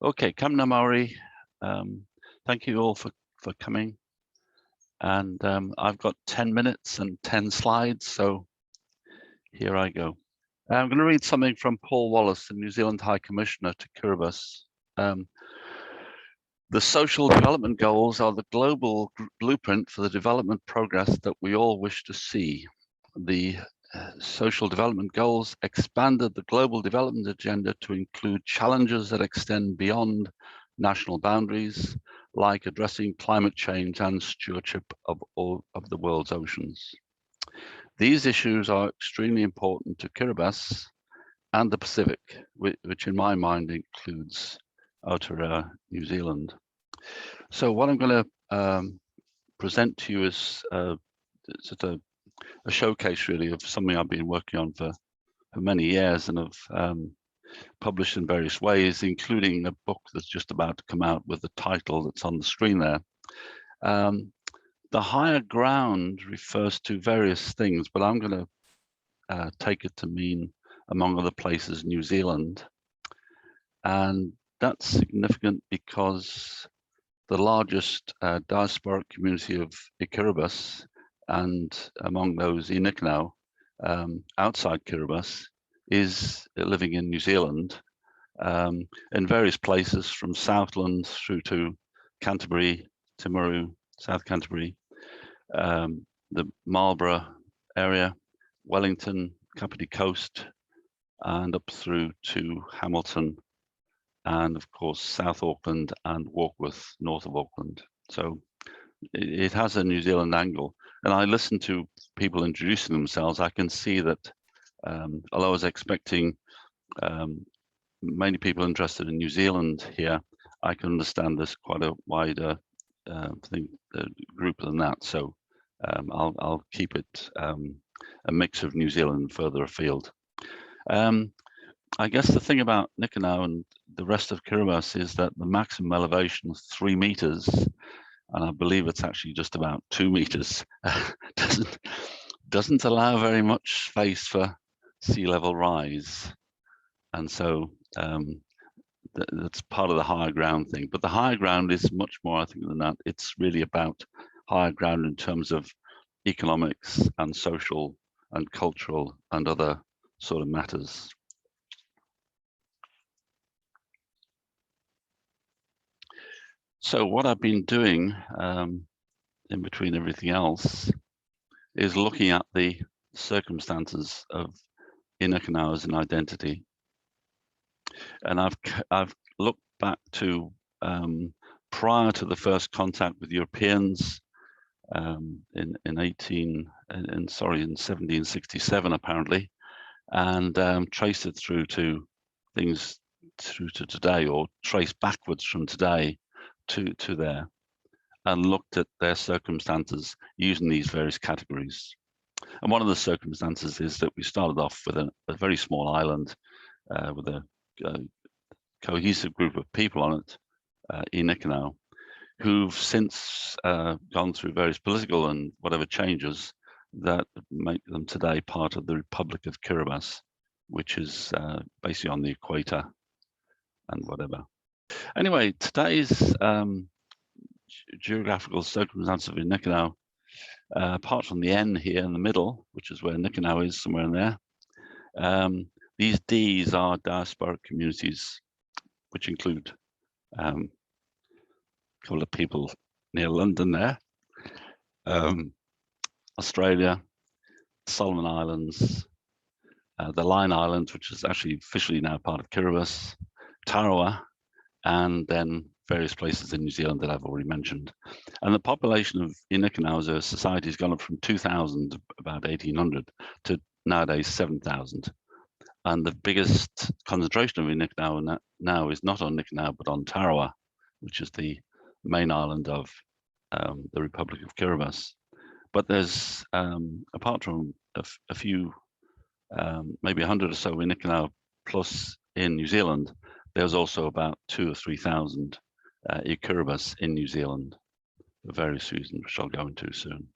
Okay, Kamna Maori, thank you all for coming. And I've got 10 minutes and 10 slides, so here I go. I'm going to read something from Paul Wallace, the New Zealand High Commissioner to Kiribati. The social development goals are the global blueprint for the development progress that we all wish to see. The social development goals expanded the global development agenda to include challenges that extend beyond national boundaries, like addressing climate change and stewardship of all of the world's oceans. These issues are extremely important to Kiribati and the Pacific, which in my mind includes Aotearoa, New Zealand. So what I'm going to present to you is sort of a showcase really of something I've been working on for many years and have published in various ways, including a book that's just about to come out with the title that's on the screen there. The higher ground refers to various things, but I'm going to take it to mean, among other places, New Zealand. And that's significant because the largest diasporic community of Kiribati, and among those I-Nikunau, outside Kiribati, is living in New Zealand, in various places from Southland through to Canterbury, Timaru, South Canterbury, the Marlborough area, Wellington, Kapiti Coast, and up through to Hamilton, and of course South Auckland and Warkworth, north of Auckland. So it has a New Zealand angle. And I listen to people introducing themselves. I can see that although I was expecting many people interested in New Zealand here, I can understand there's quite a wider group than that. So I'll keep it a mix of New Zealand and further afield. I guess the thing about Nikunau and the rest of Kiribati is that the maximum elevation is 3 meters, and I believe it's actually just about 2 meters. doesn't allow very much space for sea level rise, and so that's part of the higher ground thing. But the higher ground is much more, I think, than that. It's really about higher ground in terms of economics and social and cultural and other sort of matters. So what I've been doing in between everything else is looking at the circumstances of I-Nikunau as an identity. And I've looked back to prior to the first contact with Europeans in 1767 apparently, and traced it through to things through to today, or traced backwards from today to there, and looked at their circumstances using these various categories. And one of the circumstances is that we started off with a very small island with a cohesive group of people on it, I-Nikunau, who've since gone through various political and whatever changes that make them today part of the Republic of Kiribati, which is basically on the equator and whatever. Anyway, today's geographical circumstance of Nikunau, apart from the N here in the middle, which is where Nikunau is, somewhere in there, these Ds are diasporic communities, which include a couple of people near London there, Australia, Solomon Islands, the Line Islands, which is actually officially now part of Kiribati, Tarawa, and then various places in New Zealand that I've already mentioned. And the population of I-Nikunau as a society has gone up from 2,000, about 1,800, to nowadays 7,000. And the biggest concentration of I-Nikunau now is not on Nikunau, but on Tarawa, which is the main island of the Republic of Kiribati. But there's, apart from a few, maybe 100 or so I-Nikunau plus in New Zealand, there's also about 2,000 or 3,000 Kiribati in New Zealand for various reasons, which I'll go into soon.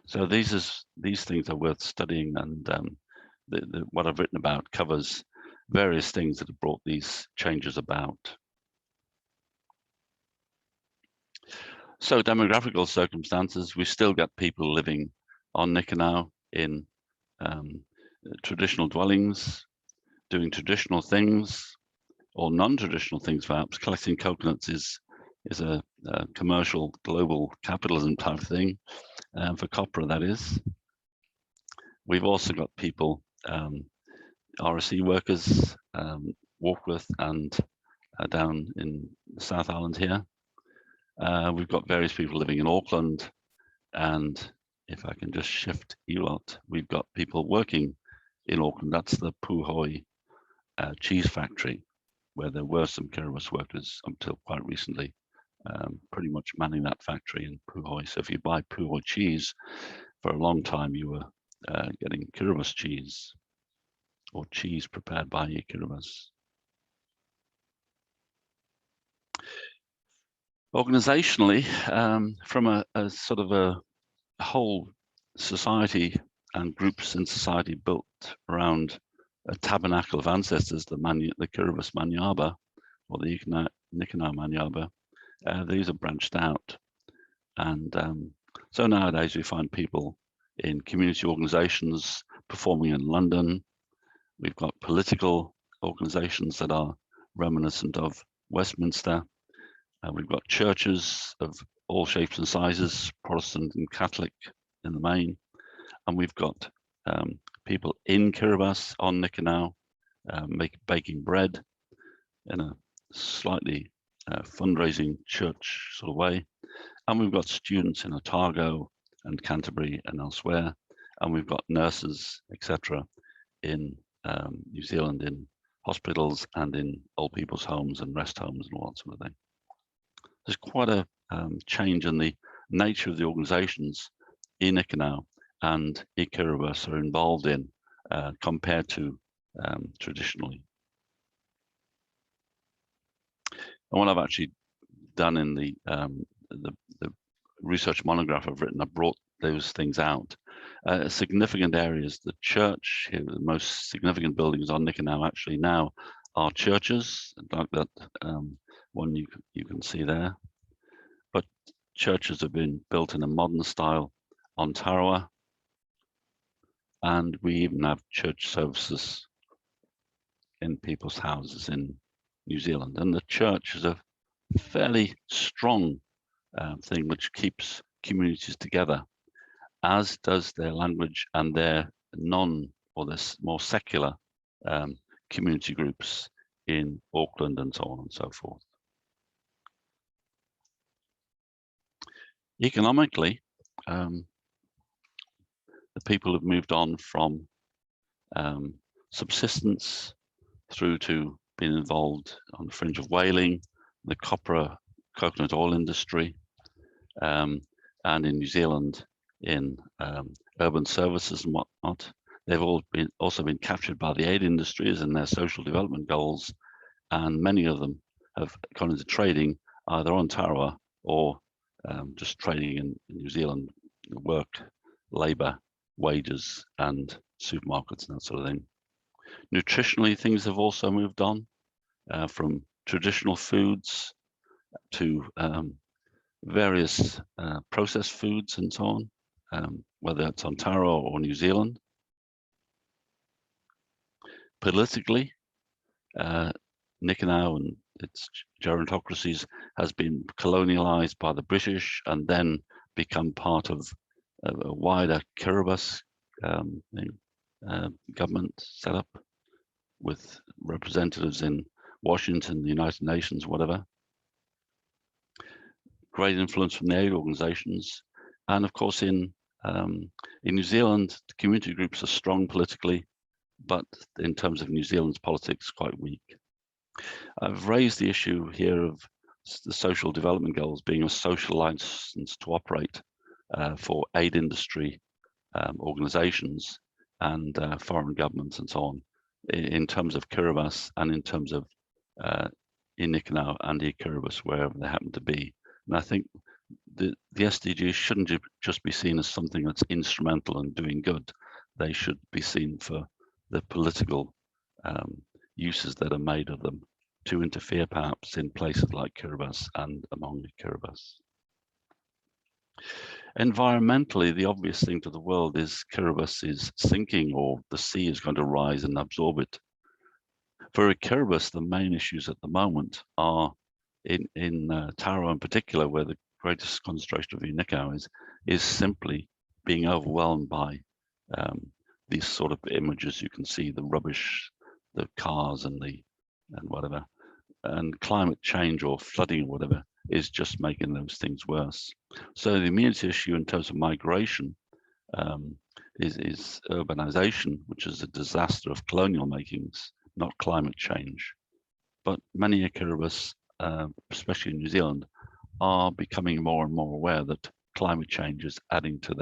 So these things are worth studying, and what I've written about covers various things that have brought these changes about. So demographical circumstances, we still get people living on Nikunau in traditional dwellings, doing traditional things or non-traditional things. Perhaps collecting coconuts is a commercial global capitalism type thing, for copra, that is. We've also got people, RSE workers, Warkworth and down in the South Island here. We've got various people living in Auckland, and if I can just shift you out, we've got people working in Auckland. That's the Puhoi cheese factory, where there were some Kiribati workers until quite recently, pretty much manning that factory in Puhoi. So if you buy Puhoi cheese, for a long time you were getting Kiribati cheese or cheese prepared by Kiribati. Organizationally, from a sort of a whole society and groups in society built around a tabernacle of ancestors, the Kiribati Manyaba or the I-Nikunau Manyaba, these are branched out. And so nowadays we find people in community organizations performing in London. We've got political organizations that are reminiscent of Westminster. We've got churches of all shapes and sizes, Protestant and Catholic in the main. And we've got people in Kiribati on Nikunau baking bread in a slightly fundraising church sort of way. And we've got students in Otago and Canterbury and elsewhere. And we've got nurses, etc., in New Zealand, in hospitals and in old people's homes and rest homes and all that sort of thing. There's quite a change in the nature of the organizations in I-Nikunau and Kiribati are involved in compared to traditionally. And what I've actually done in the research monograph I've written, I brought those things out. Significant areas, the church, here, the most significant buildings on Nikunau actually now are churches, like that one you can see there. But churches have been built in a modern style on Aotearoa, and we even have church services in people's houses in New Zealand. And the church is a fairly strong thing which keeps communities together, as does their language and their their more secular community groups in Auckland and so on and so forth. Economically, the people have moved on from subsistence through to being involved on the fringe of whaling, the coconut oil industry, and in New Zealand in urban services and whatnot. They've all also been captured by the aid industries and their social development goals, and many of them have gone into trading either on Aotearoa or just trading in New Zealand, work, labour, wages, and supermarkets and that sort of thing. Nutritionally, things have also moved on from traditional foods to various processed foods and so on, whether it's on Aotearoa or New Zealand. Politically, Nikunau and its gerontocracies has been colonialized by the British and then become part of a wider Kiribati government setup with representatives in Washington, the United Nations, whatever. Great influence from the aid organizations. And of course, in New Zealand, the community groups are strong politically, but in terms of New Zealand's politics, quite weak. I've raised the issue here of the social development goals being a social license to operate for aid industry organizations and foreign governments and so on, in terms of Kiribati and in terms of I-Nikunau and Kiribati, wherever they happen to be. And I think the SDGs shouldn't just be seen as something that's instrumental and doing good. They should be seen for the political uses that are made of them to interfere perhaps in places like Kiribati and among the Kiribati. Environmentally, the obvious thing to the world is Kiribati is sinking, or the sea is going to rise and absorb it. For Kiribati, the main issues at the moment are in Taro in particular, where the greatest concentration of I-Nikunau is simply being overwhelmed by these sort of images. You can see the rubbish, the cars and whatever, and climate change or flooding or whatever is just making those things worse. So the immediate issue in terms of migration is urbanization, which is a disaster of colonial makings, not climate change. But many Kiribati, especially in New Zealand, are becoming more and more aware that climate change is adding to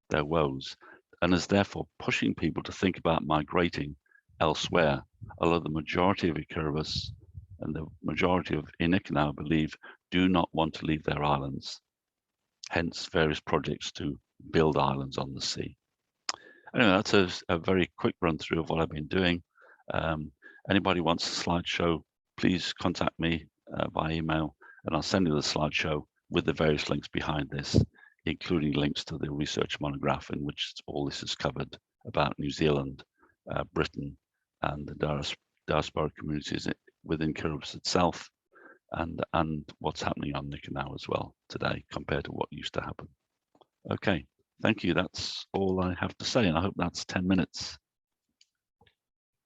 their woes, and is therefore pushing people to think about migrating elsewhere. Although the majority of Kiribati and the majority of I-Nikunau, I believe, do not want to leave their islands. Hence, various projects to build islands on the sea. Anyway, that's a very quick run through of what I've been doing. Anybody wants a slideshow, please contact me by email, and I'll send you the slideshow with the various links behind this, including links to the research monograph in which all this is covered about New Zealand, Britain, and the diasporic communities within Kiribati itself, and what's happening on Nikunau as well today compared to what used to happen. Okay, thank you. That's all I have to say, and I hope that's 10 minutes.